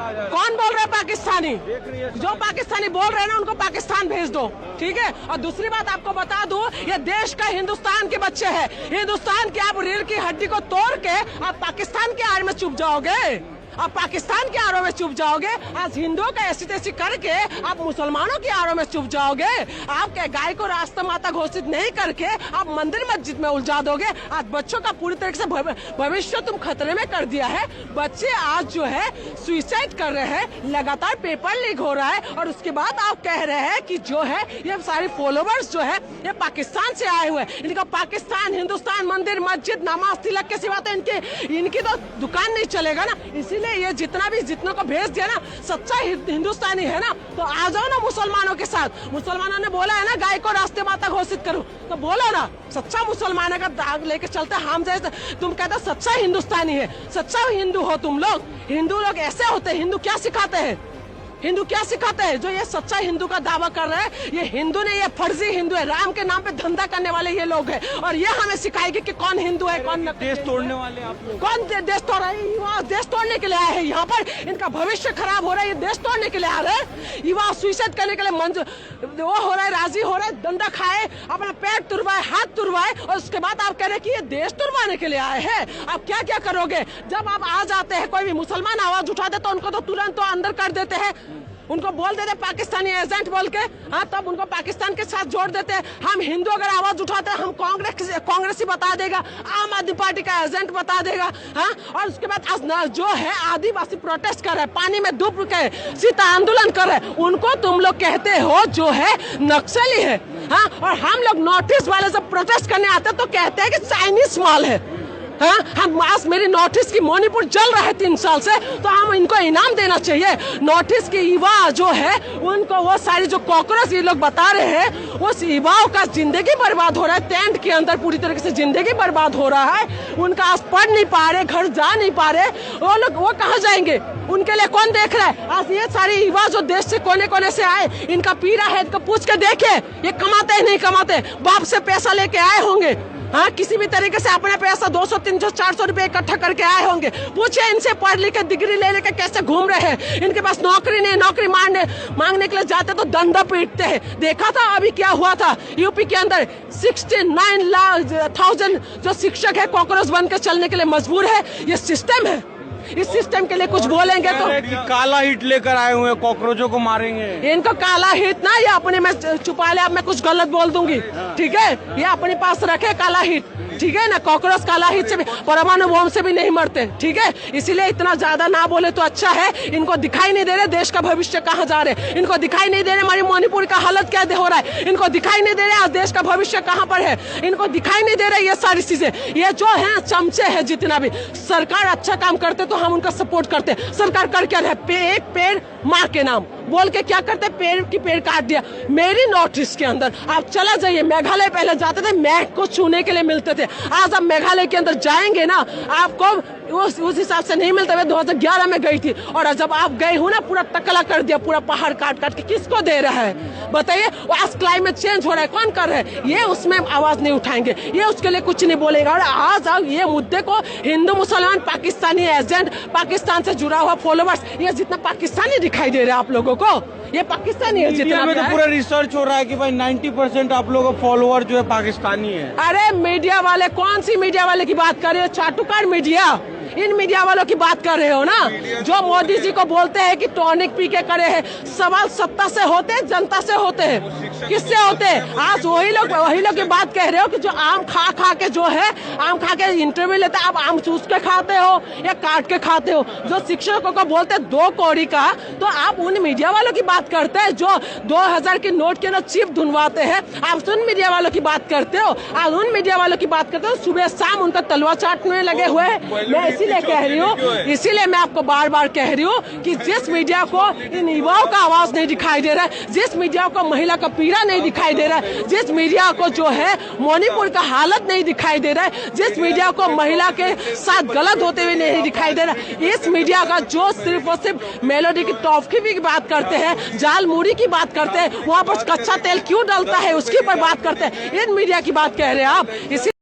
कौन बोल रहे हैं पाकिस्तानी? जो पाकिस्तानी बोल रहे हैं ना उनको पाकिस्तान भेज दो, ठीक है। और दूसरी बात आपको बता दूं, ये देश का हिंदुस्तान के बच्चे हैं। हिंदुस्तान की आप रीढ़ की हड्डी को तोड़ के आप पाकिस्तान के आड़ में चुप जाओगे, आप पाकिस्तान के आड़ों में चुप जाओगे। आज हिंदुओं का ऐसी तैसी करके आप मुसलमानों के आड़ों में चुप जाओगे। आप क्या गाय को रास्ता माता घोषित नहीं करके आप मंदिर मस्जिद में उलझा दोगे। आज बच्चों का पूरी तरीके से भविष्य तुम खतरे में कर दिया है। बच्चे आज जो है सुइसाइड कर रहे हैं, लगातार पेपर लीक हो रहा है और उसके बाद आप कह रहे हैं कि जो है ये सारे फॉलोवर्स जो है ये पाकिस्तान से आए हुए हैं। इनका पाकिस्तान हिंदुस्तान मंदिर मस्जिद नमाज तिलक के सिवा तो इनकी तो दुकान नहीं चलेगा ना। इसीलिए ये जितनों को भेज दिया ना सच्चा हिंदुस्तानी है ना, तो आ जाओ ना मुसलमानों के साथ। मुसलमानों ने बोला है ना गाय को रास्ते माता घोषित करो, तो बोलो ना सच्चा मुसलमान का दाग लेके चलते हम जैसे। तुम कहते हो सच्चा हिंदुस्तानी है, सच्चा हिंदू हो तुम लोग। हिंदू लोग ऐसे होते हैं। हिंदू क्या सिखाते हैं? हिंदू क्या सिखाते हैं? जो ये सच्चा हिंदू का दावा कर रहे हैं ये हिंदू नहीं, ये फर्जी हिंदू है। राम के नाम पे धंधा करने वाले ये लोग हैं और ये हमें सिखाएंगे कि कौन हिंदू है कौन देश तोड़ने वाले आप लोग। कौन देश तोड़ रहे हैं? युवा देश तोड़ने के लिए आए हैं यहाँ पर। इनका भविष्य खराब हो रहा है, ये देश तोड़ने के लिए आ रहे हैं। युवा सुइसाइड करने के लिए वो हो रहा है, राजी हो रहा है, दंडा खाए, अपना पैर तुड़वाए, हाथ तुड़वाए और उसके बाद आप कह रहे हैं कि ये देश तुड़वाने के लिए आए हैं। आप क्या क्या करोगे? जब आप आ जाते हैं कोई भी मुसलमान आवाज उठाते तो उनको तो तुरंत तो अंदर कर देते हैं, उनको बोल देते पाकिस्तानी एजेंट बोल के। हाँ, तब उनको पाकिस्तान के साथ जोड़ देते हैं। हम हिंदू अगर आवाज उठाते हैं हम कांग्रेसी बता देगा, आम आदमी पार्टी का एजेंट बता देगा। हाँ, और उसके बाद जो है आदिवासी प्रोटेस्ट कर रहे हैं, पानी में डूब के सीता आंदोलन कर रहे हैं, उनको तुम लोग कहते हो जो है नक्सली है। हाँ, और हम लोग नॉर्थ ईस्ट वाले जब प्रोटेस्ट करने आते हैं तो कहते हैं कि चाइनीज माल है। हाँ, हम आज मेरी नॉर्थ ईस्ट की मणिपुर जल रहा है 3 साल से, तो हम इनको इनाम देना चाहिए। नॉर्थ ईस्ट की युवा जो है उनको वो सारी जो कॉकरोच ये लोग बता रहे हैं, उस युवाओं का जिंदगी बर्बाद हो रहा है। टेंट के अंदर पूरी तरीके से जिंदगी बर्बाद हो रहा है। उनका आज पढ़ नहीं पा रहे, घर जा नहीं पा रहे, वो लोग वो कहाँ जाएंगे? उनके लिए कौन देख रहा है? आज ये सारे युवा जो देश से कोने कोने से आए, इनका पीड़ा है, इनको पूछ के देखे ये कमाते हैं नहीं कमाते, बाप से पैसा लेके आए होंगे। हाँ, किसी भी तरीके से अपने पैसा 200 300 400 रुपए इकट्ठा करके आए होंगे। पूछे इनसे, पढ़ लिख के डिग्री ले लेके कैसे घूम रहे हैं। इनके पास नौकरी नहीं, नौकरी मांगने के लिए जाते तो डंडा पीटते हैं। देखा था अभी क्या हुआ था यूपी के अंदर, 69,000 जो शिक्षक है कॉकरोच बन के चलने के लिए मजबूर है। ये सिस्टम है, इस सिस्टम के लिए कुछ बोलेंगे तो काला हिट लेकर आए हुए हैं, कॉकरोचों को मारेंगे। इनको काला हिट ना ये अपने में छुपा ले। अब मैं कुछ गलत बोल दूंगी, ठीक है? ये अपने पास रखे काला हिट, ठीक है ना? कॉकरोच काला हिट से भी, परमाणु बम से भी नहीं मरते, ठीक है? इसीलिए इतना ज्यादा ना बोले तो अच्छा है। इनको दिखाई नहीं दे रहे देश का भविष्य कहाँ जा रहे, इनको दिखाई नहीं दे रहे हमारी मणिपुर का हालत क्या हो रहा है, इनको दिखाई नहीं दे रहे आज देश का भविष्य कहाँ पर है, इनको दिखाई नहीं दे रहे ये सारी चीजें। ये जो है चमचे है जितना भी, सरकार अच्छा काम करते तो हम उनका सपोर्ट करते। सरकार कर क्या रहे? एक पेड़ माँ के नाम बोल के क्या करते? पेड़ काट दिया। मेरी नॉर्थ ईस्ट के अंदर आप चला जाइए, मेघालय पहले जाते थे मैघ को छूने के लिए मिलते थे। आज आप मेघालय के अंदर जाएंगे ना आपको उस हिसाब से नहीं मिलता। मैं 2011 में गई थी और जब आप गए हो ना पूरा टकला कर दिया, पूरा पहाड़ काट के किसको दे रहा है बताइए? आज क्लाइमेट चेंज हो रहा है, कौन कर रहा है? ये उसमें आवाज नहीं उठाएंगे, ये उसके लिए कुछ नहीं बोलेगा। और आज आप ये मुद्दे को हिंदू मुसलमान पाकिस्तानी एजेंट, पाकिस्तान से जुड़ा हुआ फॉलोवर्स, ये जितना पाकिस्तानी दिखाई दे रहा है आप लोगों को, ये पाकिस्तानी है जितना में तो पूरा रिसर्च हो रहा है कि भाई 90% आप लोगों का फॉलोअर जो है पाकिस्तानी है। अरे मीडिया वाले, कौन सी मीडिया वाले की बात कर रहे हो? चाटुकार मीडिया, इन मीडिया वालों की बात कर रहे हो ना, जो मोदी जी को बोलते हैं कि टॉनिक पी के करे हैं। सवाल सत्ता से होते हैं, जनता से होते हैं, किससे होते हैं? आज वही लोग की बात कह रहे हो कि जो आम खा के जो है, आम खा के इंटरव्यू लेते हैं, आप आम चूस के खाते हो या काट के खाते हो। जो शिक्षकों को बोलते हैं 2 कौड़ी का, तो आप उन मीडिया वालों की बात करते हैं जो 2000 के नोट के ना चिप धुनवाते हैं। आप उन मीडिया वालों की बात करते हो, आप उन मीडिया वालों की बात करते हो सुबह शाम उनका तलवार चाटने लगे हुए हैं। मैं इसीलिए कह रही हूँ, इसीलिए मैं आपको बार बार कह रही हूँ कि जिस मीडिया को इन युवाओं का आवाज नहीं दिखाई दे रहा है, जिस मीडिया को महिला का पीड़ा नहीं दिखाई दे रहा है, जिस मीडिया को जो है मणिपुर का हालत नहीं दिखाई दे रहा है, जिस मीडिया को महिला के साथ गलत होते हुए नहीं दिखाई दे रहा है, इस मीडिया का जो सिर्फ और सिर्फ मेलोडी की टॉफी की बात करते हैं, जाल मूड़ी की बात करते हैं, वहाँ पर कच्चा तेल क्यों डलता है उसके ऊपर बात करते हैं, इन मीडिया की बात कह रहे हैं आप। इसी